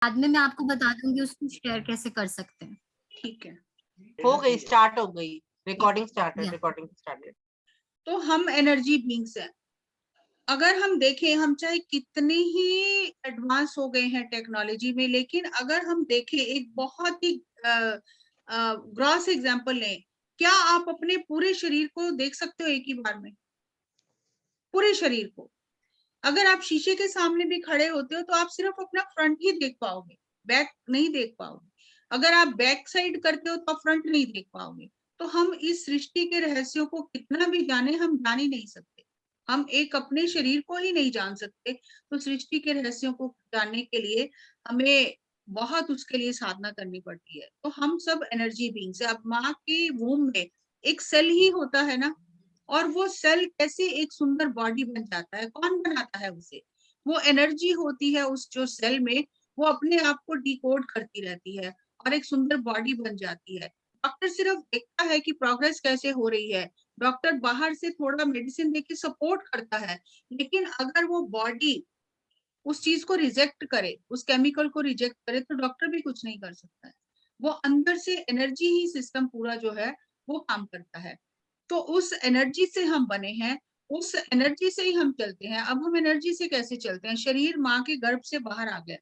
बाद में मैं आपको बता दूंगी उसको शेयर कैसे कर सकते हैं। ठीक है, हो गई, स्टार्ट हो गई रिकॉर्डिंग, या रिकॉर्डिंग स्टार्टेड। तो हम एनर्जी बींग्स हैं। अगर हम देखें, हम चाहे कितने ही एडवांस हो गए हैं टेक्नोलॉजी में, लेकिन अगर हम देखें एक बहुत ही ग्रॉस एग्जांपल लें, क्या आप अपने पूरे शरीर को देख सकते हो एक ही बार में? पूरे शरीर को अगर आप शीशे के सामने भी खड़े होते हो तो आप सिर्फ अपना फ्रंट ही देख पाओगे, बैक नहीं देख पाओगे। अगर आप बैक साइड करते हो तो आप फ्रंट नहीं देख पाओगे। तो हम इस सृष्टि के रहस्यों को कितना भी जाने, हम जान ही नहीं सकते। हम एक अपने शरीर को ही नहीं जान सकते, तो सृष्टि के रहस्यों को जानने के लिए हमें बहुत उसके लिए साधना करनी पड़ती है। तो हम सब एनर्जी बीइंग्स है। अब माँ के वूम में एक सेल ही होता है ना, और वो सेल कैसे एक सुंदर बॉडी बन जाता है, कौन बनाता है उसे? वो एनर्जी होती है उस जो सेल में, वो अपने आप को डिकोड करती रहती है और एक सुंदर बॉडी बन जाती है। डॉक्टर सिर्फ देखता है कि प्रोग्रेस कैसे हो रही है, डॉक्टर बाहर से थोड़ा मेडिसिन देके सपोर्ट करता है, लेकिन अगर वो बॉडी उस चीज को रिजेक्ट करे, उस केमिकल को रिजेक्ट करे, तो डॉक्टर भी कुछ नहीं कर सकता है। वो अंदर से एनर्जी ही सिस्टम पूरा जो है वो काम करता है। तो उस एनर्जी से हम बने हैं, उस एनर्जी से ही हम चलते हैं। अब हम एनर्जी से कैसे चलते हैं? शरीर माँ के गर्भ से बाहर आ गया,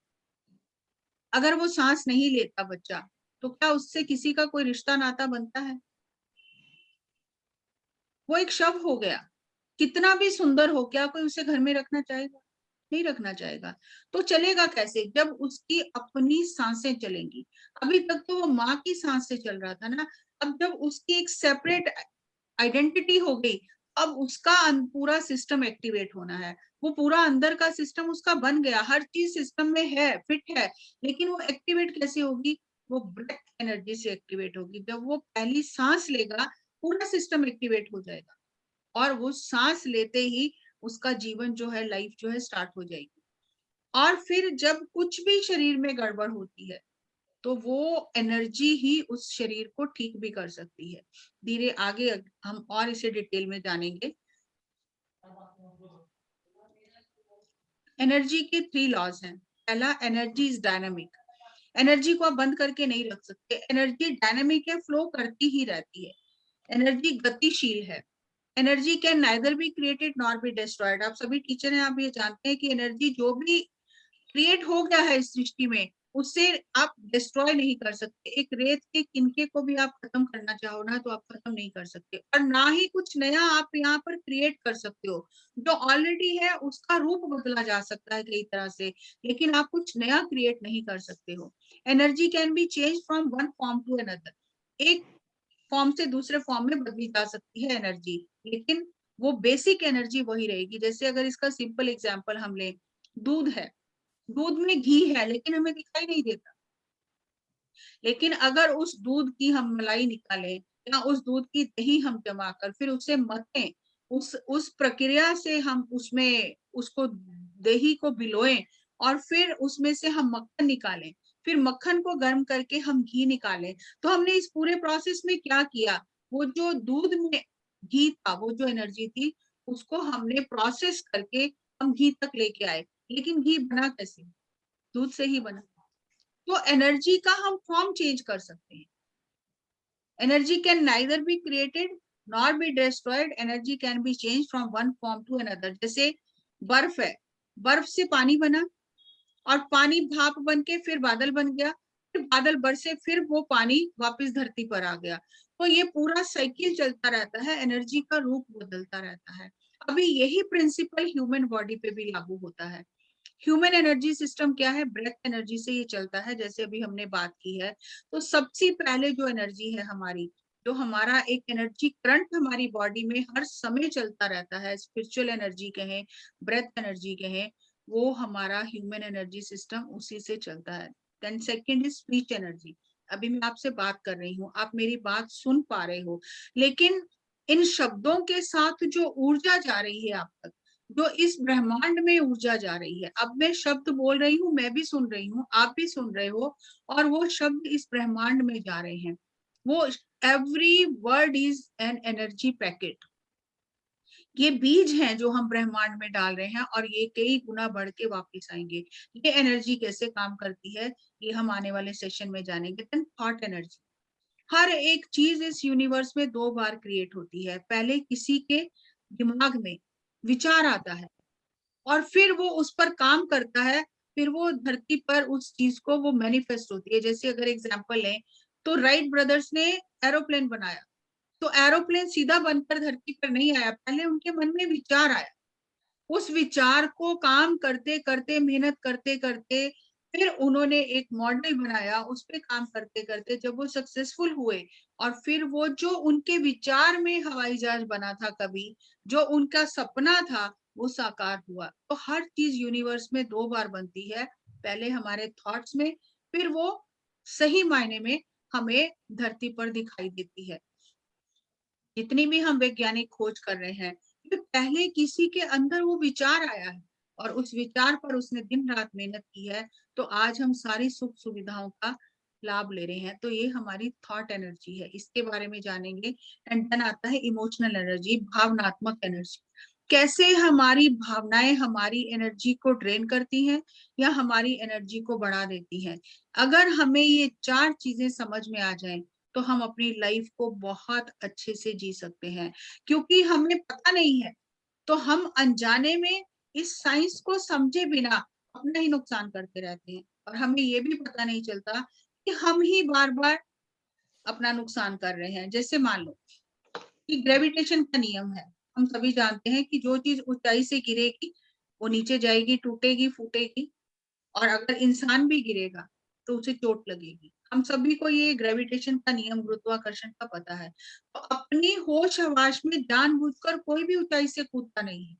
अगर वो सांस नहीं लेता बच्चा, तो क्या उससे किसी का कोई रिश्ता नाता बनता है? वो एक शव हो गया। कितना भी सुंदर हो, क्या कोई उसे घर में रखना चाहेगा? नहीं रखना चाहेगा। तो चलेगा कैसे? जब उसकी अपनी सांसें चलेंगी। अभी तक तो वो माँ की सांस से चल रहा था ना, अब जब उसकी एक सेपरेट आइडेंटिटी हो गई, अब उसका पूरा सिस्टम एक्टिवेट होना है। वो पूरा अंदर का सिस्टम उसका बन गया, हर चीज सिस्टम में है, फिट है, लेकिन वो एक्टिवेट कैसे होगी? वो ब्रेथ एनर्जी से एक्टिवेट होगी। जब वो पहली सांस लेगा, पूरा सिस्टम एक्टिवेट हो जाएगा, और वो सांस लेते ही उसका जीवन जो है, लाइफ जो है स्टार्ट हो जाएगी। और फिर जब कुछ भी शरीर में गड़बड़ होती है, तो वो एनर्जी ही उस शरीर को ठीक भी कर सकती है। धीरे आगे हम और इसे डिटेल में जानेंगे। एनर्जी के 3 लॉज हैं। पहला, एनर्जी इज डायनामिक। एनर्जी को आप बंद करके नहीं रख सकते। एनर्जी डायनामिक है, फ्लो करती ही रहती है। एनर्जी गतिशील है। Energy can neither be created nor be destroyed. आप सभी टीचर हैं, आप ये जानते हैं कि एनर्जी जो भी क्रिएट हो गया है इस सृष्टि में, उससे आप डिस्ट्रॉय नहीं कर सकते। एक रेत के किनके को भी आप खत्म करना चाहो ना, तो आप खत्म नहीं कर सकते, और ना ही कुछ नया आप यहाँ पर क्रिएट कर सकते हो। जो ऑलरेडी है उसका रूप बदला जा सकता है कई तरह से, लेकिन आप कुछ नया क्रिएट नहीं कर सकते हो। Energy can be change from one form to another. एक फॉर्म से दूसरे फॉर्म में बदली जा सकती है एनर्जी, लेकिन वो बेसिक एनर्जी वही रहेगी। जैसे अगर इसका सिंपल एग्जांपल हम लें, दूध है, दूध में घी है लेकिन हमें दिखाई नहीं देता, लेकिन अगर उस दूध की हम मलाई निकालें, या उस दूध की दही हम जमा कर फिर उसे मतें, उस प्रक्रिया से हम उसमें उसको दही को भिगोएं, और फिर उसमें से हम मक्खन निकालें, फिर मक्खन को गर्म करके हम घी निकालें, तो हमने इस पूरे प्रोसेस में क्या किया? वो जो दूध में घी था, वो जो एनर्जी थी, उसको हमने प्रोसेस करके हम घी तक लेके आए। लेकिन घी बना कैसे? दूध से ही बना। तो एनर्जी का हम फॉर्म चेंज कर सकते हैं। Energy can neither be created nor be destroyed. Energy can be change from one form to another. जैसे बर्फ है, बर्फ से पानी बना, और पानी भाप बन के फिर बादल बन गया, फिर बादल बरसे, फिर वो पानी वापस धरती पर आ गया। तो ये पूरा साइकिल चलता रहता है, एनर्जी का रूप बदलता रहता है। अभी यही प्रिंसिपल ह्यूमन बॉडी पे भी लागू होता है। ह्यूमन एनर्जी सिस्टम क्या है? ब्रेथ एनर्जी से ये चलता है, जैसे अभी हमने बात की है। तो सबसे पहले जो एनर्जी है हमारी, जो हमारा एक एनर्जी करंट हमारी बॉडी में हर समय चलता रहता है, स्पिरिचुअल एनर्जी कहें, ब्रेथ एनर्जी कहें, वो हमारा ह्यूमन एनर्जी सिस्टम उसी से चलता है। Then second is speech energy. अभी मैं आपसे बात कर रही हूँ, आप मेरी बात सुन पा रहे हो, लेकिन इन शब्दों के साथ जो ऊर्जा जा रही है आप तक, जो इस ब्रह्मांड में ऊर्जा जा रही है, अब मैं शब्द बोल रही हूँ, मैं भी सुन रही हूँ, आप भी सुन रहे हो, और वो शब्द इस ब्रह्मांड में जा रहे हैं। वो every word is an energy packet. ये बीज हैं जो हम ब्रह्मांड में डाल रहे हैं और ये कई गुना बढ़ के वापस आएंगे। ये एनर्जी कैसे काम करती है ये हम आने वाले सेशन में जानेंगे। देन थॉट एनर्जी, हर एक चीज इस यूनिवर्स में 2 बार क्रिएट होती है। पहले किसी के दिमाग में विचार आता है और फिर वो उस पर काम करता है, फिर वो धरती पर उस चीज को वो मैनिफेस्ट होती है। जैसे अगर एग्जांपल लें तो राइट ब्रदर्स ने एरोप्लेन बनाया, तो एरोप्लेन सीधा बनकर धरती पर नहीं आया, पहले उनके मन में विचार आया। उस विचार को काम करते करते, मेहनत करते करते, फिर उन्होंने एक मॉडल बनाया, उस पे काम करते करते जब वो सक्सेसफुल हुए और फिर वो जो उनके विचार में हवाई जहाज बना था, कभी जो उनका सपना था वो साकार हुआ। तो हर चीज यूनिवर्स में 2 बार बनती है, पहले हमारे थॉट्स में, फिर वो सही मायने में हमें धरती पर दिखाई देती है। जितनी भी हम वैज्ञानिक खोज कर रहे हैं, कि पहले किसी के अंदर वो विचार आया है और उस विचार पर उसने दिन रात मेहनत की है, तो आज हम सारी सुख सुविधाओं का लाभ ले रहे हैं। तो ये हमारी थॉट एनर्जी है, इसके बारे में जानेंगे। एंड देन आता है इमोशनल एनर्जी, भावनात्मक एनर्जी। कैसे हमारी भावनाएं हमारी एनर्जी को ड्रेन करती हैं या हमारी एनर्जी को बढ़ा देती हैं। अगर हमें ये 4 चीजें समझ में आ जाएं तो हम अपनी लाइफ को बहुत अच्छे से जी सकते हैं। क्योंकि हमें पता नहीं है तो हम अनजाने में इस साइंस को समझे बिना अपना ही नुकसान करते रहते हैं और हमें ये भी पता नहीं चलता कि हम ही बार बार अपना नुकसान कर रहे हैं। जैसे मान लो कि ग्रेविटेशन का नियम है, हम सभी जानते हैं कि जो चीज ऊंचाई से गिरेगी वो नीचे जाएगी, टूटेगी, फूटेगी, और अगर इंसान भी गिरेगा तो उसे चोट लगेगी। हम सभी को ये ग्रेविटेशन का नियम, गुरुत्वाकर्षण का पता है। तो अपनी होश हवास में जानबूझकर कोई भी ऊंचाई से कूदता नहीं है,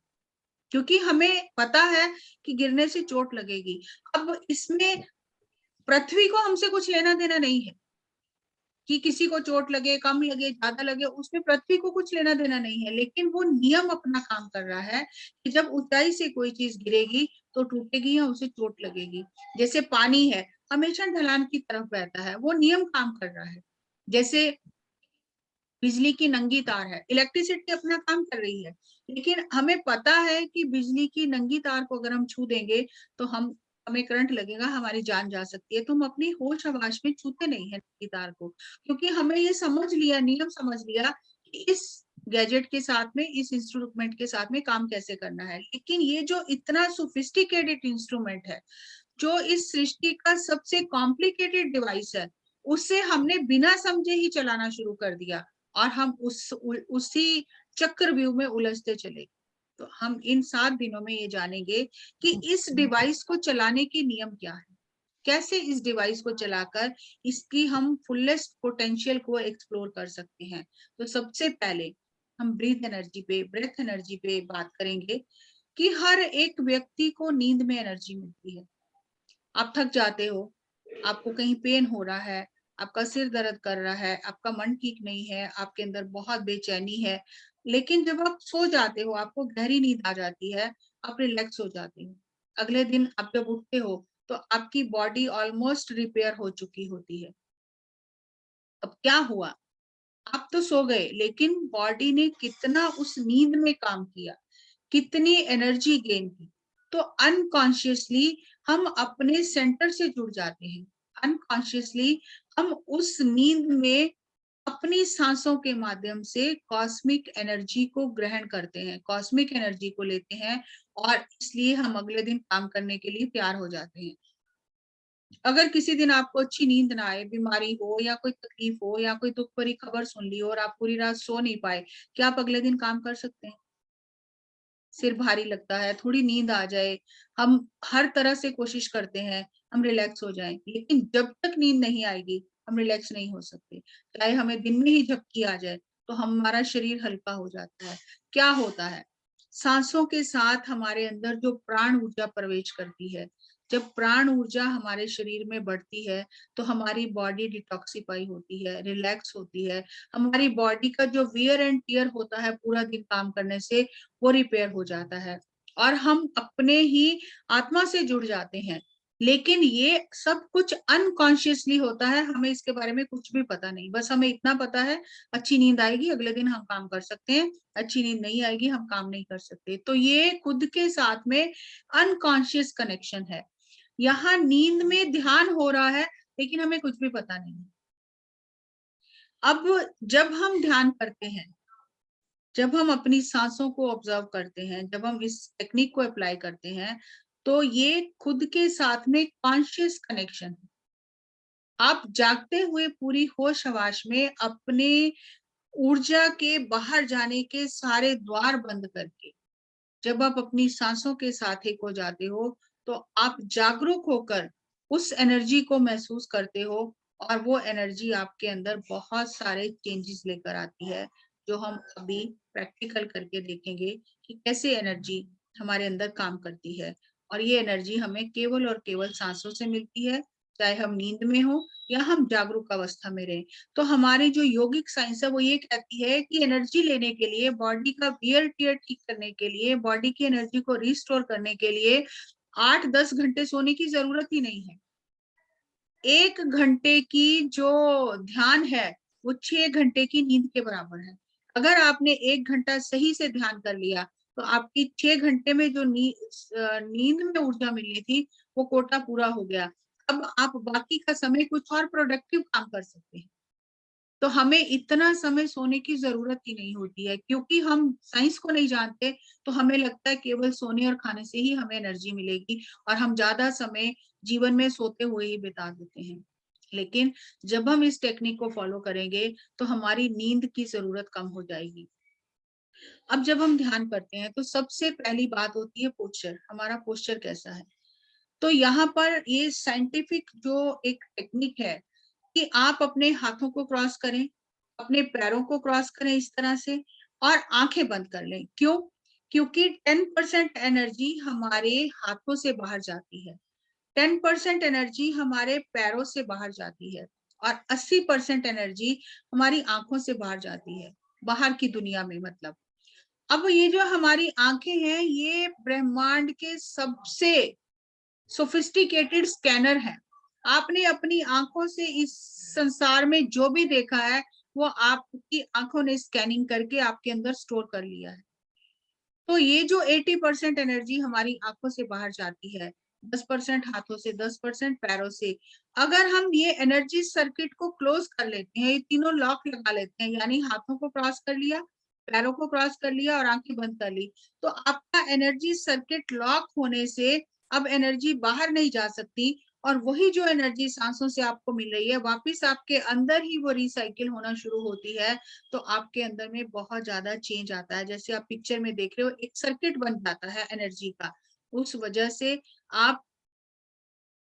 क्योंकि हमें पता है कि गिरने से चोट लगेगी। अब इसमें पृथ्वी को हमसे कुछ लेना देना नहीं है कि किसी को चोट लगे, कम लगे, ज्यादा लगे, उसमें पृथ्वी को कुछ लेना देना नहीं है। लेकिन वो नियम अपना काम कर रहा है कि जब ऊंचाई से कोई चीज गिरेगी तो टूटेगी या उसे चोट लगेगी। जैसे पानी है, हमेशा ढलान की तरफ बहता है, वो नियम काम कर रहा है। जैसे बिजली की नंगी तार है, इलेक्ट्रिसिटी अपना काम कर रही है, लेकिन हमें पता है कि बिजली की नंगी तार को अगर हम छू देंगे तो हमें करंट लगेगा, हमारी जान जा सकती है। तो हम अपनी होश हवास में छूते नहीं है नंगी तार को, क्योंकि हमें ये समझ लिया, नियम समझ लिया कि इस गैजेट के साथ में, इस इंस्ट्रूमेंट के साथ में काम कैसे करना है। लेकिन ये जो इतना सोफिस्टिकेटेड इंस्ट्रूमेंट है, जो इस सृष्टि का सबसे कॉम्प्लिकेटेड डिवाइस है, उसे हमने बिना समझे ही चलाना शुरू कर दिया और हम उसी चक्रव्यूह में उलझते चले। तो हम इन 7 दिनों में ये जानेंगे कि इस डिवाइस को चलाने के नियम क्या है, कैसे इस डिवाइस को चलाकर इसकी हम फुलेस्ट पोटेंशियल को एक्सप्लोर कर सकते हैं। तो सबसे पहले हम ब्रेथ एनर्जी पे बात करेंगे कि हर एक व्यक्ति को नींद में एनर्जी मिलती है। आप थक जाते हो, आपको कहीं पेन हो रहा है, आपका सिर दर्द कर रहा है, आपका मन ठीक नहीं है, आपके अंदर बहुत बेचैनी है, लेकिन जब आप सो जाते हो, आपको गहरी नींद आ जाती है, आप रिलैक्स हो जाते हो। अगले दिन आप जब उठते हो तो आपकी बॉडी ऑलमोस्ट रिपेयर हो चुकी होती है। अब क्या हुआ, आप तो सो गए, लेकिन बॉडी ने कितना उस नींद में काम किया, कितनी एनर्जी गेन की। तो अनकॉन्शियसली हम अपने सेंटर से जुड़ जाते हैं, अनकॉन्शियसली हम उस नींद में अपनी सांसों के माध्यम से कॉस्मिक एनर्जी को ग्रहण करते हैं, कॉस्मिक एनर्जी को लेते हैं, और इसलिए हम अगले दिन काम करने के लिए तैयार हो जाते हैं। अगर किसी दिन आपको अच्छी नींद ना आए, बीमारी हो या कोई तकलीफ हो या कोई दुख भरी खबर सुन ली और आप पूरी रात सो नहीं पाए, क्या आप अगले दिन काम कर सकते हैं? सिर भारी लगता है, थोड़ी नींद आ जाए, हम हर तरह से कोशिश करते हैं हम रिलैक्स हो जाएं, लेकिन जब तक नींद नहीं आएगी हम रिलैक्स नहीं हो सकते। चाहे हमें दिन में ही झपकी आ जाए तो हमारा शरीर हल्का हो जाता है। क्या होता है, सांसों के साथ हमारे अंदर जो प्राण ऊर्जा प्रवेश करती है, जब प्राण ऊर्जा हमारे शरीर में बढ़ती है तो हमारी बॉडी डिटॉक्सिफाई होती है, रिलैक्स होती है। हमारी बॉडी का जो वियर एंड टियर होता है पूरा दिन काम करने से, वो रिपेयर हो जाता है और हम अपने ही आत्मा से जुड़ जाते हैं। लेकिन ये सब कुछ अनकॉन्शियसली होता है, हमें इसके बारे में कुछ भी पता नहीं। बस हमें इतना पता है अच्छी नींद आएगी अगले दिन हम काम कर सकते हैं, अच्छी नींद नहीं आएगी हम काम नहीं कर सकते। तो ये खुद के साथ में अनकॉन्शियस कनेक्शन है। यहाँ नींद में ध्यान हो रहा है लेकिन हमें कुछ भी पता नहीं। अब जब हम ध्यान करते हैं, जब हम अपनी सांसों को ऑब्जर्व करते हैं, जब हम इस टेक्निक को अप्लाई करते हैं, तो ये खुद के साथ में कॉन्शियस कनेक्शन है। आप जागते हुए पूरी होश हवास में अपने ऊर्जा के बाहर जाने के सारे द्वार बंद करके जब आप अपनी सांसों के साथ एक हो जाते हो, तो आप जागरूक होकर उस एनर्जी को महसूस करते हो और वो एनर्जी आपके अंदर बहुत सारे चेंजेस लेकर आती है, जो हम अभी प्रैक्टिकल करके देखेंगे कि कैसे एनर्जी हमारे अंदर काम करती है। और ये एनर्जी हमें केवल और केवल सांसों से मिलती है, चाहे हम नींद में हो या हम जागरूक अवस्था में रहें। तो हमारी जो योगिक साइंस है वो ये कहती है कि एनर्जी लेने के लिए, बॉडी का वियर टियर ठीक करने के लिए, बॉडी की एनर्जी को रिस्टोर करने के लिए 8-10 घंटे सोने की जरूरत ही नहीं है। 1 घंटे की जो ध्यान है वो 6 घंटे की नींद के बराबर है। अगर आपने 1 घंटा सही से ध्यान कर लिया तो आपकी 6 घंटे में जो नींद में ऊर्जा मिलनी थी वो कोटा पूरा हो गया। अब आप बाकी का समय कुछ और प्रोडक्टिव काम कर सकते हैं। तो हमें इतना समय सोने की जरूरत ही नहीं होती है, क्योंकि हम साइंस को नहीं जानते। तो हमें लगता है केवल सोने और खाने से ही हमें एनर्जी मिलेगी और हम ज्यादा समय जीवन में सोते हुए ही बिता देते हैं। लेकिन जब हम इस टेक्निक को फॉलो करेंगे तो हमारी नींद की जरूरत कम हो जाएगी। अब जब हम ध्यान करते हैं तो सबसे पहली बात होती है पोस्चर, हमारा पोस्चर कैसा है। तो यहाँ पर ये साइंटिफिक जो एक टेक्निक है कि आप अपने हाथों को क्रॉस करें, अपने पैरों को क्रॉस करें इस तरह से और आंखें बंद कर लें। क्यों? क्योंकि 10% एनर्जी हमारे हाथों से बाहर जाती है, 10% एनर्जी हमारे पैरों से बाहर जाती है और 80% एनर्जी हमारी आंखों से बाहर जाती है, बाहर की दुनिया में मतलब। अब ये जो हमारी आंखें हैं ये ब्रह्मांड के सबसे सोफिस्टिकेटेड स्कैनर है। आपने अपनी आंखों से इस संसार में जो भी देखा है वो आपकी आंखों ने स्कैनिंग करके आपके अंदर स्टोर कर लिया है। तो ये जो 80% एनर्जी हमारी आंखों से बाहर जाती है, 10% हाथों से, 10% पैरों से, अगर हम ये एनर्जी सर्किट को क्लोज कर लेते हैं, ये तीनों लॉक लगा लेते हैं, यानी हाथों को क्रॉस कर लिया, पैरों को क्रॉस कर लिया और आंखें बंद कर ली, तो आपका एनर्जी सर्किट लॉक होने से अब एनर्जी बाहर नहीं जा सकती और वही जो एनर्जी सांसों से आपको मिल रही है वापस आपके अंदर ही वो रिसाइकिल होना शुरू होती है। तो आपके अंदर में बहुत ज्यादा चेंज आता है। जैसे आप पिक्चर में देख रहे हो एक सर्किट बन जाता है एनर्जी का, उस वजह से आप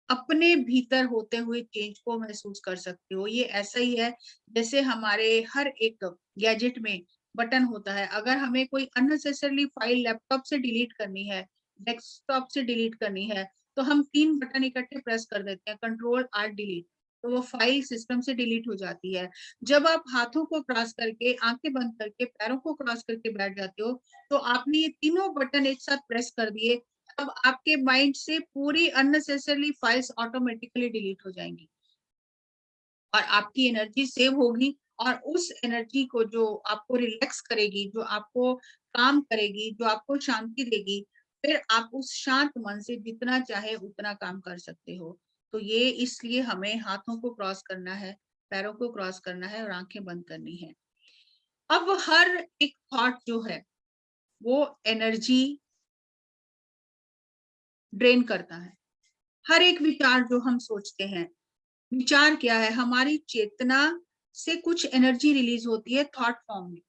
अपने भीतर होते हुए चेंज को महसूस कर सकते हो। ये ऐसा ही है जैसे हमारे हर एक गैजेट में बटन होता है। अगर हमें कोई अननेसेसरली फाइल लैपटॉप से डिलीट करनी है, डेस्कटॉप से डिलीट करनी है, तो हम 3 बटन इकट्ठे प्रेस कर देते हैं, कंट्रोल आल्ट डिलीट, तो वो फाइल सिस्टम से डिलीट हो जाती है। जब आप हाथों को क्रॉस करके, आंखें बंद करके, पैरों को क्रॉस करके बैठ जाते हो, तो आपने ये तीनों बटन एक साथ प्रेस कर दिए, अब आपके माइंड से पूरी अननेसेसरली फाइल्स ऑटोमेटिकली डिलीट हो जाएंगी और आपकी एनर्जी सेव होगी और उस एनर्जी को जो आपको रिलैक्स करेगी, जो आपको काम करेगी, जो आपको शांति देगी, फिर आप उस शांत मन से जितना चाहे उतना काम कर सकते हो। तो ये इसलिए हमें हाथों को क्रॉस करना है, पैरों को क्रॉस करना है और आंखें बंद करनी है। अब हर एक थॉट जो है वो एनर्जी ड्रेन करता है। हर एक विचार जो हम सोचते हैं, विचार क्या है, हमारी चेतना से कुछ एनर्जी रिलीज होती है थॉट फॉर्म में,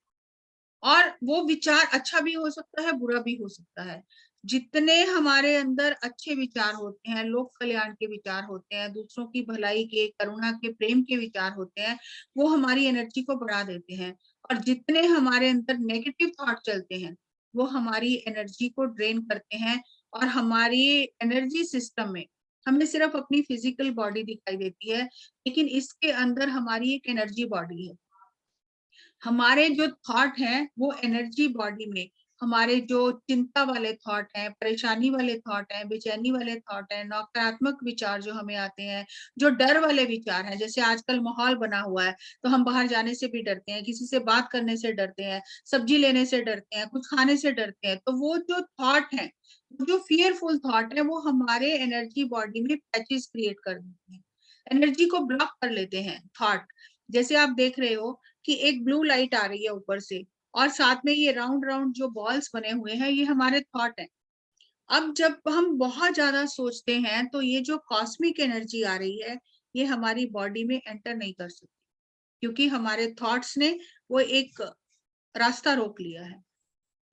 और वो विचार अच्छा भी हो सकता है, बुरा भी हो सकता है। जितने हमारे अंदर अच्छे विचार होते हैं, लोक कल्याण के विचार होते हैं, दूसरों की भलाई के, करुणा के, प्रेम के विचार होते हैं, वो हमारी एनर्जी को बढ़ा देते हैं। और जितने हमारे अंदर नेगेटिव थॉट चलते हैं वो हमारी एनर्जी को ड्रेन करते हैं और हमारी एनर्जी सिस्टम में हमें सिर्फ अपनी फिजिकल बॉडी दिखाई देती है, लेकिन इसके अंदर हमारी एक एनर्जी बॉडी है। हमारे जो थॉट हैं वो एनर्जी बॉडी में हमारे जो चिंता वाले थॉट हैं, परेशानी वाले थॉट हैं, बेचैनी वाले थॉट हैं, नकारात्मक विचार जो हमें आते हैं, जो डर वाले विचार हैं, जैसे आजकल माहौल बना हुआ है तो हम बाहर जाने से भी डरते हैं, किसी से बात करने से डरते हैं, सब्जी लेने से डरते हैं, कुछ खाने से डरते हैं। तो वो जो थॉट है, जो फियरफुल थॉट है, वो हमारे एनर्जी बॉडी में पैचेस क्रिएट कर देते हैं, एनर्जी को ब्लॉक कर लेते हैं थॉट। जैसे आप देख रहे हो कि एक ब्लू लाइट आ रही है ऊपर से और साथ में ये राउंड राउंड जो बॉल्स बने हुए हैं, ये हमारे थॉट है। अब जब हम बहुत ज्यादा सोचते हैं तो ये जो कॉस्मिक एनर्जी आ रही है, ये हमारी बॉडी में एंटर नहीं कर सकती, क्योंकि हमारे थॉट्स ने वो एक रास्ता रोक लिया है।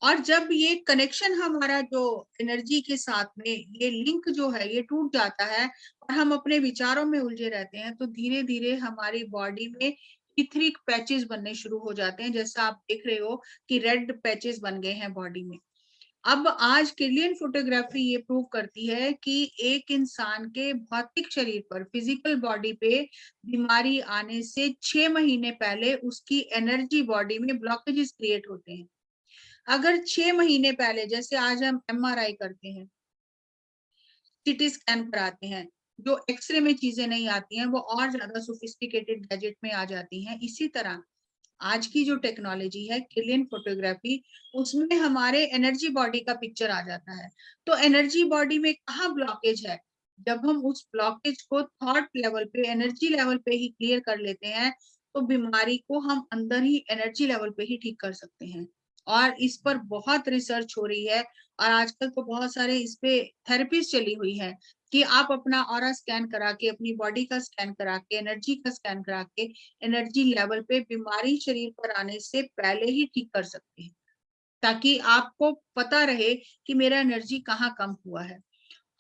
और जब ये कनेक्शन हमारा जो एनर्जी के साथ में ये लिंक जो है ये टूट जाता है और हम अपने विचारों में उलझे रहते हैं, तो धीरे धीरे हमारी बॉडी में इथरिक पैचेस बनने शुरू हो जाते हैं। जैसा आप देख रहे हो कि रेड पैचेस बन गए हैं बॉडी में। अब आज किलियन फोटोग्राफी ये प्रूव करती है कि एक इंसान के भौतिक शरीर पर, फिजिकल बॉडी पे बीमारी आने से 6 महीने पहले उसकी एनर्जी बॉडी में ब्लॉकेजेस क्रिएट होते हैं। अगर 6 महीने पहले, जैसे आज हम एमआरआई करते हैं, सीटी स्कैन कराते हैं, जो एक्सरे में चीजें नहीं आती हैं वो और ज्यादा सोफिस्टिकेटेड गैजेट में आ जाती हैं, इसी तरह आज की जो टेक्नोलॉजी है किलियन फोटोग्राफी, उसमें हमारे एनर्जी बॉडी का पिक्चर आ जाता है। तो एनर्जी बॉडी में कहाँ ब्लॉकेज है, जब हम उस ब्लॉकेज को थॉट लेवल पे, एनर्जी लेवल पे ही क्लियर कर लेते हैं, तो बीमारी को हम अंदर ही एनर्जी लेवल पे ही ठीक कर सकते हैं। और इस पर बहुत रिसर्च हो रही है और आजकल तो बहुत सारे इस पे थेरेपीज चली हुई है कि आप अपना ऑरा स्कैन करा के, अपनी बॉडी का स्कैन करा के, एनर्जी का स्कैन करा के एनर्जी लेवल पे बीमारी शरीर पर आने से पहले ही ठीक कर सकते हैं, ताकि आपको पता रहे कि मेरा एनर्जी कहाँ कम हुआ है।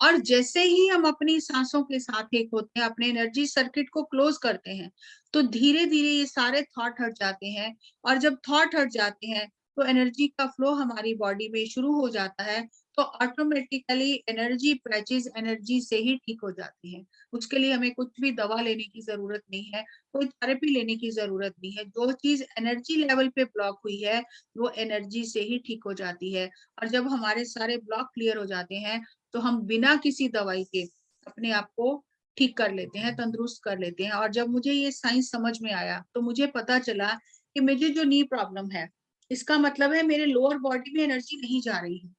और जैसे ही हम अपनी सांसों के साथ एक होते हैं, अपने एनर्जी सर्किट को क्लोज करते हैं, तो धीरे धीरे ये सारे थॉट हट जाते हैं। और जब थॉट हट जाते हैं तो एनर्जी का फ्लो हमारी बॉडी में शुरू हो जाता है, तो ऑटोमेटिकली एनर्जी पैचेस एनर्जी से ही ठीक हो जाती हैं। उसके लिए हमें कुछ भी दवा लेने की जरूरत नहीं है, कोई थेरेपी लेने की जरूरत नहीं है। जो चीज एनर्जी लेवल पे ब्लॉक हुई है वो एनर्जी से ही ठीक हो जाती है। और जब हमारे सारे ब्लॉक क्लियर हो जाते हैं तो हम बिना किसी दवाई के अपने आप को ठीक कर लेते हैं, तंदुरुस्त कर लेते हैं। और जब मुझे ये साइंस समझ में आया तो मुझे पता चला कि मुझे जो नी प्रॉब्लम है, इसका मतलब है मेरे लोअर बॉडी में एनर्जी नहीं जा रही है।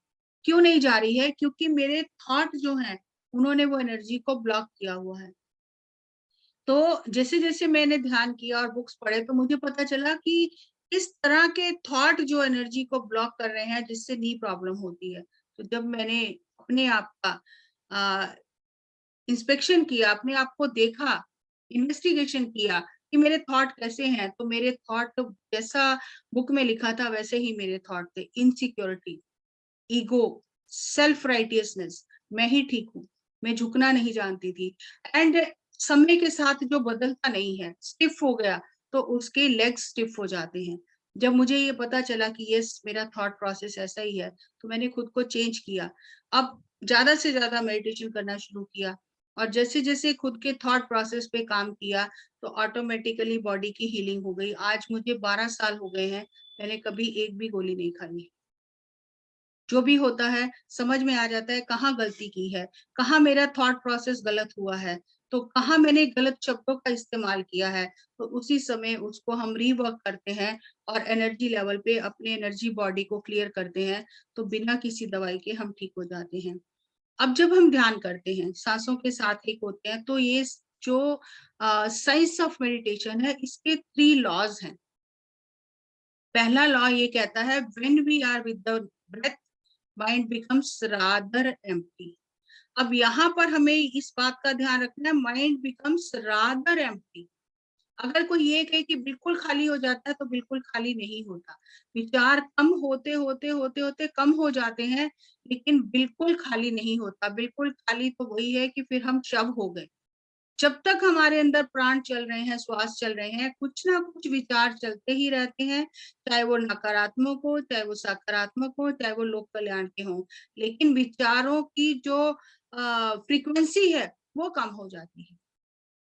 क्यों नहीं जा रही है? क्योंकि मेरे थॉट जो हैं उन्होंने वो एनर्जी को ब्लॉक किया हुआ है। तो जैसे जैसे मैंने ध्यान किया और बुक्स पढ़े तो मुझे पता चला कि इस तरह के थॉट जो एनर्जी को ब्लॉक कर रहे हैं, जिससे नी प्रॉब्लम होती है। तो जब मैंने अपने आप का इंस्पेक्शन किया, अपने आप को देखा, इन्वेस्टिगेशन किया कि मेरे थॉट कैसे हैं, तो मेरे थॉट जैसा बुक में लिखा था वैसे ही मेरे थॉट थे। इनसिक्योरिटी, ईगो, सेल्फ राइटियसनेस, मैं ही ठीक हूँ, मैं झुकना नहीं जानती थी। एंड समय के साथ जो बदलता नहीं है, स्टिफ हो गया, तो उसके लेग्स स्टिफ हो जाते हैं। जब मुझे ये पता चला कि यस मेरा थॉट प्रोसेस ऐसा ही है, तो मैंने खुद को चेंज किया। अब ज्यादा से ज्यादा मेडिटेशन करना शुरू किया और जैसे जैसे खुद के थॉट प्रोसेस पे काम किया तो ऑटोमेटिकली बॉडी की हीलिंग हो गई। आज मुझे 12 साल हो गए हैं, मैंने कभी एक भी गोली नहीं खाई। जो भी होता है समझ में आ जाता है कहाँ गलती की है, कहाँ मेरा थॉट प्रोसेस गलत हुआ है, तो कहाँ मैंने गलत शब्दों का इस्तेमाल किया है। तो उसी समय उसको हम रीवर्क करते हैं और एनर्जी लेवल पे अपने एनर्जी बॉडी को क्लियर करते हैं, तो बिना किसी दवाई के हम ठीक हो जाते हैं। अब जब हम ध्यान करते हैं, सांसों के साथ एक होते हैं, तो ये जो साइंस ऑफ मेडिटेशन है, इसके 3 लॉज हैं। पहला लॉ ये कहता है when we are with the breath mind becomes rather empty. अब यहाँ पर हमें इस बात का ध्यान रखना है, माइंड बिकम्स रादर एम्प्टी। अगर कोई ये कहे कि बिल्कुल खाली हो जाता है, तो बिल्कुल खाली नहीं होता। विचार कम होते होते होते होते कम हो जाते हैं, लेकिन बिल्कुल खाली नहीं होता। बिल्कुल खाली तो वही है कि फिर हम शव हो गए। जब तक हमारे अंदर प्राण चल रहे हैं, श्वास चल रहे हैं, कुछ ना कुछ विचार चलते ही रहते हैं, चाहे वो नकारात्मक हो, चाहे वो सकारात्मक हो, चाहे वो लोक कल्याण के हो। लेकिन विचारों की जो फ्रीक्वेंसी है वो कम हो जाती है।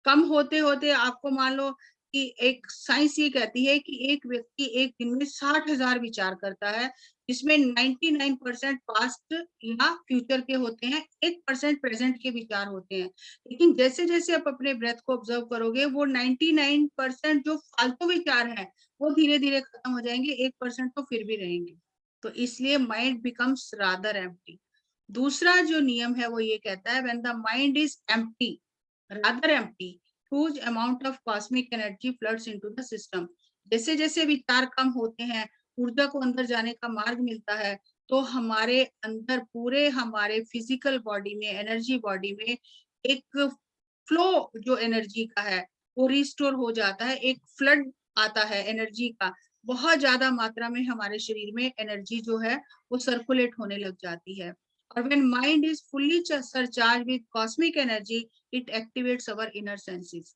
कम होते होते आपको मान लो व्यक्ति, एक साइंस ये कहती है कि एक व्यक्ति एक दिन में 60,000 विचार करता है, जिसमें 99% पास्ट या फ्यूचर के होते हैं, 1% प्रेजेंट के विचार होते हैं। लेकिन जैसे जैसे आप अपने ब्रेथ को ऑब्जर्व करोगे, वो 99% जो फालतू विचार हैं वो धीरे धीरे खत्म हो जाएंगे, 1% तो फिर भी रहेंगे। तो इसलिए माइंड बिकम्स रादर एम्प्टी। दूसरा जो नियम है वो ये कहता है, when the mind is empty, rather empty, huge amount of cosmic energy floods into the system। जैसे जैसे विचार कम होते हैं, ऊर्जा को अंदर जाने का मार्ग मिलता है, तो हमारे अंदर पूरे हमारे फिजिकल बॉडी में, एनर्जी बॉडी में एक फ्लो जो एनर्जी का है वो रिस्टोर हो जाता है, एक फ्लड आता है एनर्जी का, बहुत ज्यादा मात्रा में हमारे शरीर में एनर्जी जो है वो सर्कुलेट होने लग जाती है। और when mind is fully surcharged with cosmic energy, it activates our inner senses।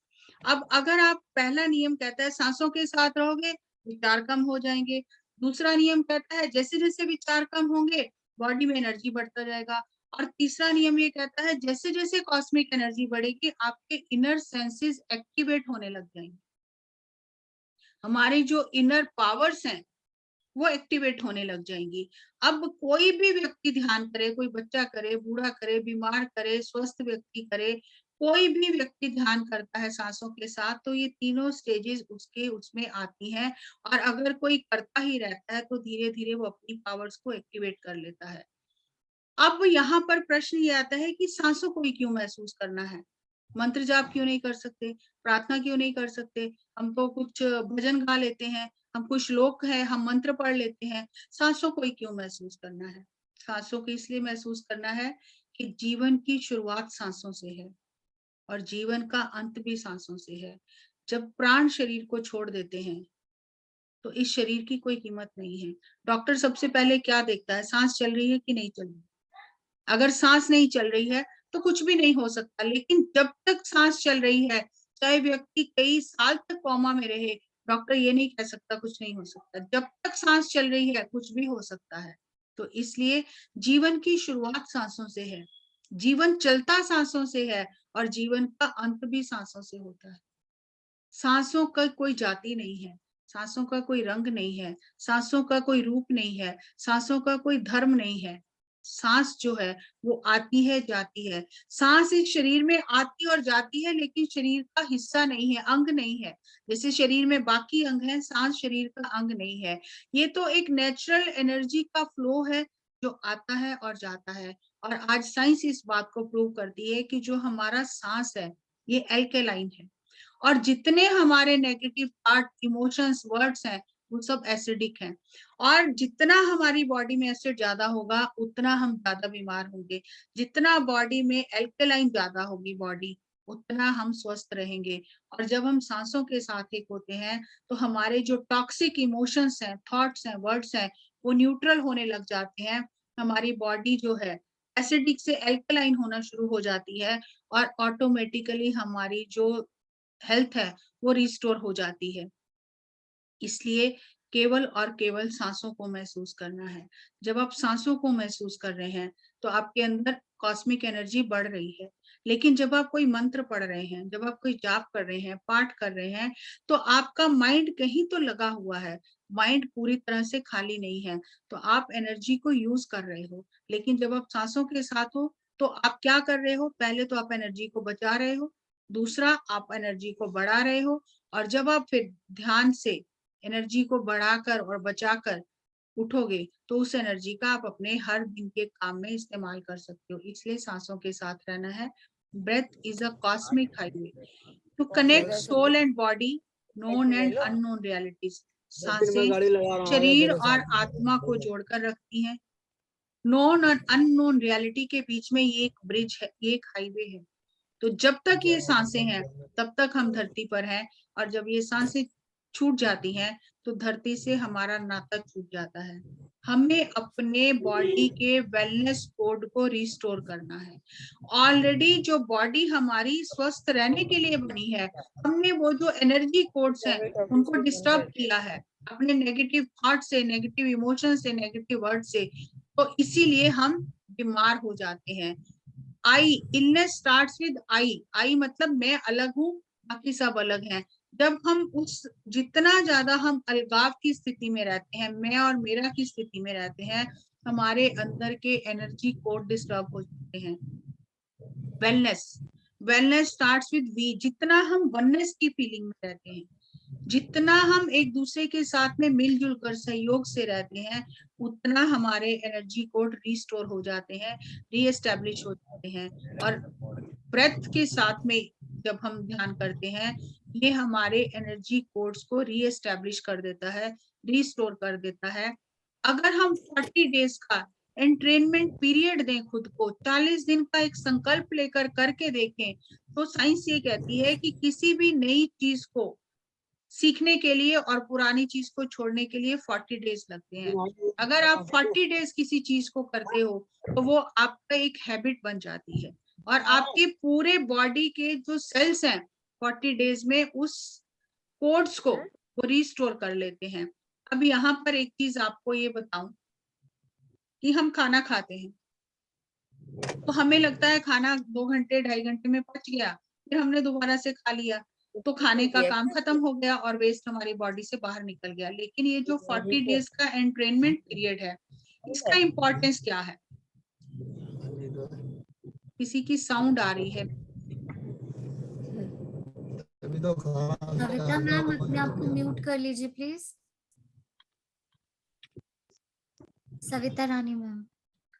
अब अगर आप, पहला नियम कहता है सांसों के साथ रहोगे विचार कम हो जाएंगे, दूसरा नियम कहता है जैसे जैसे विचार कम होंगे बॉडी में एनर्जी बढ़ता जाएगा, और तीसरा नियम ये कहता है जैसे जैसे कॉस्मिक एनर्जी बढ़ेगी आपके इनर सेंसेस एक्टिवेट होने लग जाएंगे, हमारे जो इनर पावर्स हैं वो एक्टिवेट होने लग जाएंगी। अब कोई भी व्यक्ति ध्यान करे, कोई बच्चा करे, बूढ़ा करे, बीमार करे, स्वस्थ व्यक्ति करे, कोई भी व्यक्ति ध्यान करता है सांसों के साथ, तो ये तीनों स्टेजेस उसके उसमें आती हैं, और अगर कोई करता ही रहता है तो धीरे धीरे वो अपनी पावर्स को एक्टिवेट कर लेता है। अब यहाँ पर प्रश्न ये आता है कि सांसों को ही क्यों महसूस करना है, मंत्र जाप क्यों नहीं कर सकते, प्रार्थना क्यों नहीं कर सकते, हम तो कुछ भजन गा लेते हैं, हम कुछ श्लोक है, हम मंत्र पढ़ लेते हैं, सांसों को ही क्यों महसूस करना है? सांसों को इसलिए महसूस करना है कि जीवन की शुरुआत सांसों से है और जीवन का अंत भी सांसों से है। जब प्राण शरीर को छोड़ देते हैं तो इस शरीर की कोई कीमत नहीं है। डॉक्टर सबसे पहले क्या देखता है, सांस चल रही है कि नहीं चल रही। अगर सांस नहीं चल रही है तो कुछ भी नहीं हो सकता, लेकिन जब तक सांस चल रही है, चाहे व्यक्ति कई साल तक कोमा में रहे, डॉक्टर ये नहीं कह सकता कुछ नहीं हो सकता। जब तक सांस चल रही है कुछ भी हो सकता है। तो इसलिए जीवन की शुरुआत सांसों से है, जीवन चलता सांसों से है, और जीवन का अंत भी सांसों से होता है। सांसों का कोई जाति नहीं है, सांसों का कोई रंग नहीं है, सांसों का कोई रूप नहीं है, सांसों का कोई धर्म नहीं है। सांस जो है वो आती है जाती है, सांस इस शरीर में आती और जाती है, लेकिन शरीर का हिस्सा नहीं है, अंग नहीं है। जैसे शरीर में बाकी अंग है, सांस शरीर का अंग नहीं है। ये तो एक नेचुरल एनर्जी का फ्लो है जो आता है और जाता है। और आज साइंस इस बात को प्रूव करती है कि जो हमारा सांस है ये एल्केलाइन है, और जितने हमारे नेगेटिव थॉट, इमोशंस, वर्ड्स हैं वो सब एसिडिक हैं, और जितना हमारी बॉडी में एसिड ज्यादा होगा उतना हम ज्यादा बीमार होंगे। जितना बॉडी में एल्कलाइन ज्यादा होगी बॉडी, उतना हम स्वस्थ रहेंगे। और जब हम सांसों के साथ एक होते हैं तो हमारे जो टॉक्सिक इमोशंस हैं, थॉट्स हैं, वर्ड्स हैं, वो न्यूट्रल होने लग जाते हैं। हमारी बॉडी जो है एसिडिक से एल्कलाइन होना शुरू हो जाती है, और ऑटोमेटिकली हमारी जो हेल्थ है वो रिस्टोर हो जाती है। इसलिए केवल और केवल सांसों को महसूस करना है। जब आप सांसों को महसूस कर रहे हैं तो आपके अंदर कॉस्मिक एनर्जी बढ़ रही है। लेकिन जब आप कोई मंत्र पढ़ रहे हैं, जब आप कोई जाप कर रहे हैं, पाठ कर रहे हैं, तो आपका माइंड कहीं तो लगा हुआ है, माइंड पूरी तरह से खाली नहीं है, तो आप एनर्जी को यूज कर रहे हो। लेकिन जब आप सांसों के साथ हो तो आप क्या कर रहे हो, पहले तो आप एनर्जी को बचा रहे हो, दूसरा आप एनर्जी को बढ़ा रहे हो, और जब आप फिर ध्यान से एनर्जी को बढ़ाकर और बचाकर उठोगे तो उस एनर्जी का आप अपने हर दिन के काम में इस्तेमाल कर सकते हो। इसलिए सांसों के साथ रहना है। Breath is a cosmic highway to connect soul and body, known and unknown realities. सांसें शरीर और आत्मा को जोड़कर रखती हैं। नोन और अननोन रियलिटी के बीच में ये एक ब्रिज है, ये एक हाईवे है। तो जब तक ये सांसें हैं तब तक हम धरती पर हैं, और जब ये सांसें छूट जाती हैं तो धरती से हमारा नाता छूट जाता है। हमें अपने बॉडी के वेलनेस कोड को रिस्टोर करना है। ऑलरेडी जो बॉडी हमारी स्वस्थ रहने के लिए बनी है, हमने वो जो एनर्जी कोड्स हैं उनको डिस्टर्ब किया है अपने नेगेटिव थॉट से, नेगेटिव इमोशन से, नेगेटिव वर्ड से, तो इसीलिए हम बीमार हो जाते हैं। आई, इलनेस स्टार्ट्स विद आई। आई मतलब मैं अलग हूँ, बाकी सब अलग हैं। जब हम उस जितना ज्यादा हम अलगाव की स्थिति में रहते हैं, मैं और मेरा की स्थिति में रहते हैं, हमारे अंदर के एनर्जी कोड डिस्टर्ब हो जाते हैं। Wellness starts with we. जितना हम वननेस की फीलिंग में रहते हैं, जितना हम एक दूसरे के साथ में मिलजुल कर सहयोग से रहते हैं, उतना हमारे एनर्जी कोड रिस्टोर हो जाते हैं, रीएस्टेब्लिश हो जाते हैं। और ब्रेथ के साथ में जब हम ध्यान करते हैं, ये हमारे एनर्जी कोड्स को रीएस्टेब्लिश कर देता है, रिस्टोर कर देता है। अगर हम 40 डेज का एंट्रेनमेंट पीरियड दें खुद को, 40 दिन का एक संकल्प लेकर करके देखें, तो साइंस ये कहती है कि किसी भी नई चीज को सीखने के लिए और पुरानी चीज को छोड़ने के लिए 40 डेज लगते हैं। अगर आप 40 डेज किसी चीज को करते हो तो वो आपका एक हैबिट बन जाती है, और आपके पूरे बॉडी के जो सेल्स हैं 40 डेज में उस कोड्स को वो रिस्टोर कर लेते हैं। अब यहाँ पर एक चीज आपको ये बताऊं कि हम खाना खाते हैं तो हमें लगता है खाना 2 घंटे 2.5 घंटे में पच गया, फिर हमने दोबारा से खा लिया तो खाने का काम खत्म हो गया और वेस्ट हमारी बॉडी से बाहर निकल गया। लेकिन ये जो 40 डेज का एंट्रेनमेंट पीरियड है, इसका इम्पोर्टेंस क्या है? किसी की साउंड आ रही है। सविता मैम, अपने आप को म्यूट कर लीजिए प्लीज। सविता रानी मैम,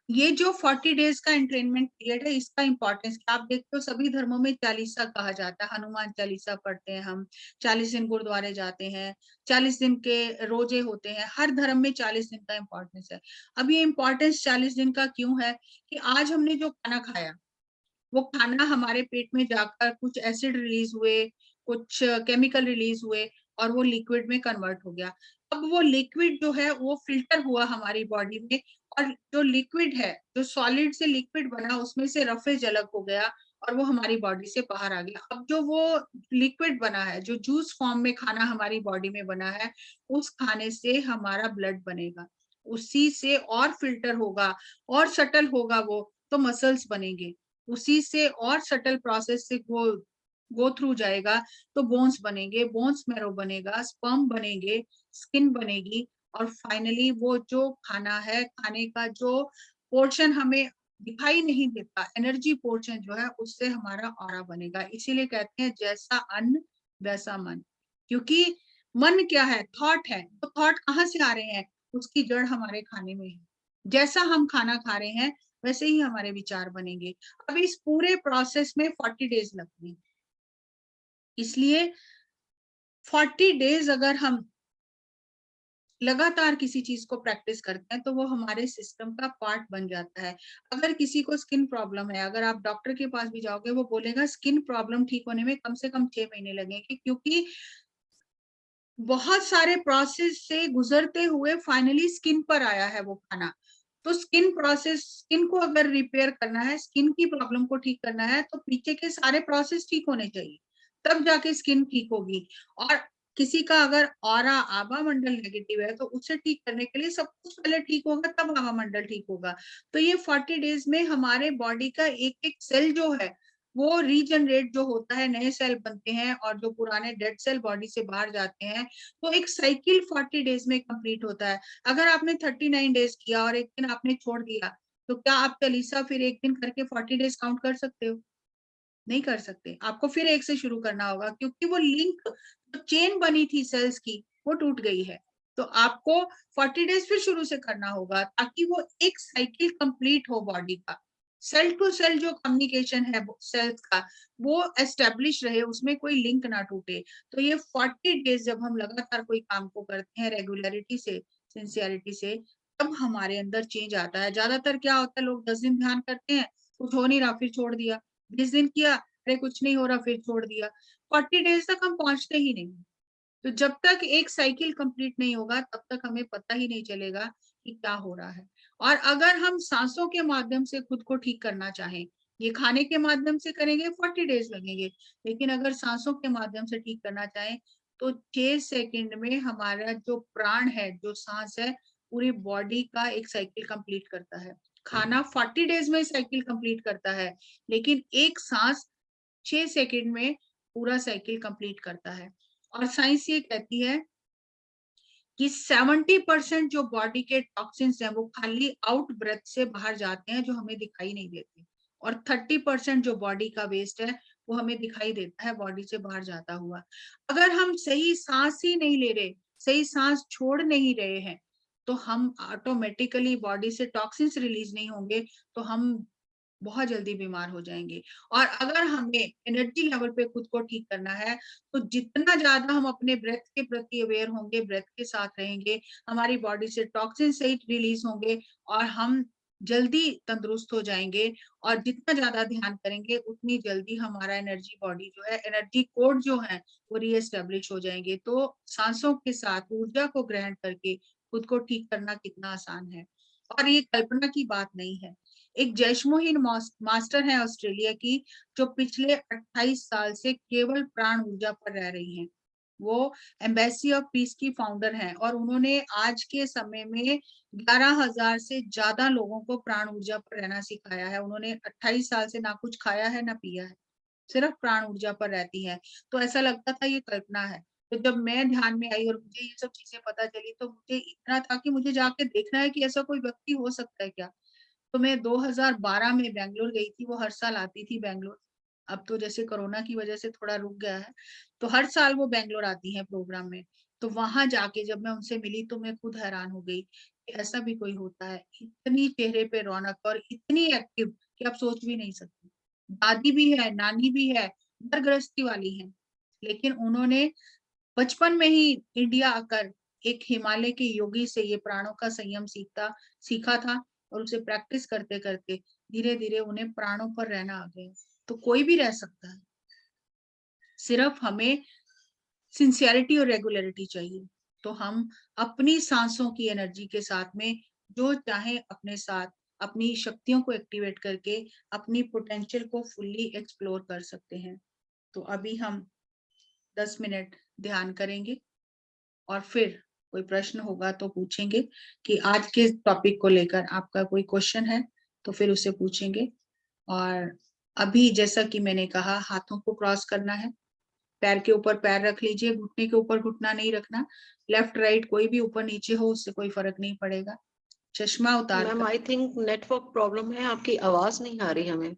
ये जो 40 डेज का एंट्रेनमेंट पीरियड है, इसका इंपॉर्टेंस क्या? आप देखते हो सभी धर्मों में चालीसा कहा जाता है, हनुमान चालीसा पढ़ते हैं हम, 40 दिन गुरुद्वारे जाते हैं, 40 दिन के रोजे होते हैं, हर धर्म में 40 दिन का इंपॉर्टेंस है। अब ये इंपॉर्टेंस 40 दिन का क्यों है कि आज हमने जो खाना खाया, वो खाना हमारे पेट में जाकर कुछ एसिड रिलीज हुए, कुछ केमिकल रिलीज हुए और वो लिक्विड में कन्वर्ट हो गया। अब वो लिक्विड जो है वो फिल्टर हुआ हमारी बॉडी में, और जो लिक्विड है, जो सॉलिड से लिक्विड बना, उसमें से रफेज अलग हो गया और वो हमारी बॉडी से बाहर आ गया। अब जो वो लिक्विड बना है, जो जूस फॉर्म में खाना हमारी बॉडी में बना है, उस खाने से हमारा ब्लड बनेगा, उसी से और फिल्टर होगा और सटल होगा वो, तो मसल्स बनेंगे, उसी से और सटल प्रोसेस से गो थ्रू जाएगा तो बोन्स बनेंगे, बोन्स मैरो बनेगा, स्पर्म बनेंगे, स्किन बनेगी, और फाइनली वो जो खाना है, खाने का जो पोर्शन हमें दिखाई नहीं देता, एनर्जी पोर्शन जो है, उससे हमारा ऑरा बनेगा। इसीलिए कहते हैं जैसा अन्न वैसा मन, क्योंकि मन क्या है? थॉट है। तो थॉट कहाँ से आ रहे हैं? उसकी जड़ हमारे खाने में है। जैसा हम खाना खा रहे हैं वैसे ही हमारे विचार बनेंगे। अब इस पूरे प्रोसेस में 40 डेज लगते हैं, इसलिए 40 डेज अगर हम लगातार किसी चीज को प्रैक्टिस करते हैं तो वो हमारे सिस्टम का पार्ट बन जाता है। अगर किसी को स्किन प्रॉब्लम है, अगर आप डॉक्टर के पास भी जाओगे, वो बोलेगा स्किन प्रॉब्लम ठीक होने में कम से कम 6 महीने लगेंगे, क्योंकि बहुत सारे प्रोसेस से गुजरते हुए फाइनली स्किन पर आया है वो खाना। तो स्किन प्रोसेस, स्किन को अगर रिपेयर करना है, स्किन की प्रॉब्लम को ठीक करना है, तो पीछे के सारे प्रोसेस ठीक होने चाहिए, तब जाके स्किन ठीक होगी। और किसी का अगर ऑरा आभा मंडल नेगेटिव है तो उसे ठीक करने के लिए सब कुछ पहले ठीक होगा, तब आभा मंडल ठीक होगा। तो ये 40 डेज में हमारे बॉडी का एक एक सेल जो है वो रीजनरेट जो होता है, नए सेल बनते हैं, और जो पुराने डेड सेल बॉडी से बाहर जाते हैं, तो एक साइकिल 40 डेज में कंप्लीट होता है। अगर आपने 39 डेज किया और एक दिन आपने छोड़ दिया, तो क्या आप चालीसा फिर एक दिन करके 40 डेज काउंट कर सकते हो? नहीं कर सकते। आपको फिर एक से शुरू करना होगा, क्योंकि वो लिंक, जो चेन बनी थी सेल्स की, वो टूट गई है। तो आपको 40 डेज फिर शुरू से करना होगा, ताकि वो एक साइकिल कंप्लीट हो बॉडी का। सेल टू सेल जो कम्युनिकेशन है सेल्स का, वो एस्टेब्लिश रहे, उसमें कोई लिंक ना टूटे। तो ये 40 डेज जब हम लगातार कोई काम को करते हैं रेगुलरिटी से, सिंसियरिटी से, तब हमारे अंदर चेंज आता है। ज्यादातर क्या होता है, लोग 10 दिन ध्यान करते हैं, कुछ हो नहीं रहा, फिर छोड़ दिया। 20 दिन किया, अरे कुछ नहीं हो रहा, फिर छोड़ दिया। 40 डेज तक हम पहुंचते ही नहीं। तो जब तक एक साइकिल कंप्लीट नहीं होगा, तब तक हमें पता ही नहीं चलेगा कि क्या हो रहा है। और अगर हम सांसों के माध्यम से खुद को ठीक करना चाहें, ये खाने के माध्यम से करेंगे 40 डेज लगेंगे, लेकिन अगर सांसों के माध्यम से ठीक करना चाहें तो 6 सेकंड में हमारा जो प्राण है, जो सांस है, पूरी बॉडी का एक साइकिल कंप्लीट करता है। खाना 40 डेज में साइकिल कंप्लीट करता है, लेकिन एक सांस 6 सेकंड में पूरा साइकिल कंप्लीट करता है। और साइंस ये कहती है कि 70% जो बॉडी के टॉक्सिन्स हैं वो खाली आउट ब्रेथ से बाहर जाते हैं, जो हमें दिखाई नहीं देते, और 30% जो बॉडी का वेस्ट है वो हमें दिखाई देता है बॉडी से बाहर जाता हुआ। अगर हम सही सांस ही नहीं ले रहे, सही सांस छोड़ नहीं रहे हैं, तो हम ऑटोमेटिकली बॉडी से टॉक्सिन्स रिलीज नहीं होंगे, तो हम बहुत जल्दी बीमार हो जाएंगे। और अगर हमें एनर्जी लेवल पे खुद को ठीक करना है, तो जितना ज्यादा हम अपने ब्रेथ के प्रति अवेयर होंगे, ब्रेथ के साथ रहेंगे, हमारी बॉडी से टॉक्सिन सही रिलीज होंगे और हम जल्दी तंदुरुस्त हो जाएंगे। और जितना ज्यादा ध्यान करेंगे उतनी जल्दी हमारा एनर्जी बॉडी जो है, एनर्जी कोड जो है वो रीएस्टेब्लिश हो जाएंगे। तो सांसों के साथ ऊर्जा को ग्रहण करके खुद को ठीक करना कितना आसान है, और ये कल्पना की बात नहीं है। एक जैशमोहिन मास्टर है ऑस्ट्रेलिया की, जो पिछले 28 साल से केवल प्राण ऊर्जा पर रह रही हैं। वो एम्बेसी ऑफ पीस की फाउंडर हैं और उन्होंने आज के समय में 11,000 से ज्यादा लोगों को प्राण ऊर्जा पर रहना सिखाया है। उन्होंने 28 साल से ना कुछ खाया है ना पिया है, सिर्फ प्राण ऊर्जा पर रहती है। तो ऐसा लगता था ये कल्पना है। तो जब मैं ध्यान में आई और मुझे ये सब चीजें पता चली, तो मुझे इतना था कि मुझे जाके देखना है कि ऐसा कोई व्यक्ति हो सकता है क्या। तो मैं 2012 में बैंगलोर गई थी। वो हर साल आती थी बैंगलोर। अब तो जैसे कोरोना की वजह से थोड़ा रुक गया है, तो हर साल वो बैंगलोर आती हैं प्रोग्राम में। तो वहां जाके जब मैं उनसे मिली तो मैं खुद हैरान हो गई कि ऐसा भी कोई होता है। इतनी चेहरे पे रौनक और इतनी एक्टिव कि आप सोच भी नहीं सकते। दादी भी है, नानी भी है, घर गृहस्थी वाली है, लेकिन उन्होंने बचपन में ही इंडिया आकर एक हिमालय के योगी से ये प्राणों का संयम सीखा था, और उसे प्रैक्टिस करते करते धीरे धीरे उन्हें प्राणों पर रहना आ गया। तो कोई भी रह सकता है, सिर्फ हमें सिंसियरिटी और रेगुलरिटी चाहिए। तो हम अपनी सांसों की एनर्जी के साथ में जो चाहे अपने साथ अपनी शक्तियों को एक्टिवेट करके अपनी पोटेंशियल को फुल्ली एक्सप्लोर कर सकते हैं। तो अभी हम 10 मिनट ध्यान करेंगे और फिर कोई प्रश्न होगा तो पूछेंगे कि आज के टॉपिक को लेकर आपका कोई क्वेश्चन है तो फिर उसे पूछेंगे। और अभी जैसा कि मैंने कहा, हाथों को क्रॉस करना है, पैर के ऊपर पैर रख लीजिए, घुटने के ऊपर घुटना नहीं रखना। लेफ्ट राइट कोई भी ऊपर नीचे हो, उससे कोई फर्क नहीं पड़ेगा। चश्मा उतार मैम कर। आई थिंक नेटवर्क प्रॉब्लम है, आपकी आवाज नहीं आ रही हमें।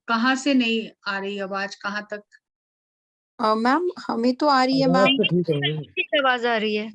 कहाँ से नहीं आ रही आवाज, कहाँ तक? मैम हमें तो आ रही है आवाज मैम। तो ठीक है। आवाज आ रही है।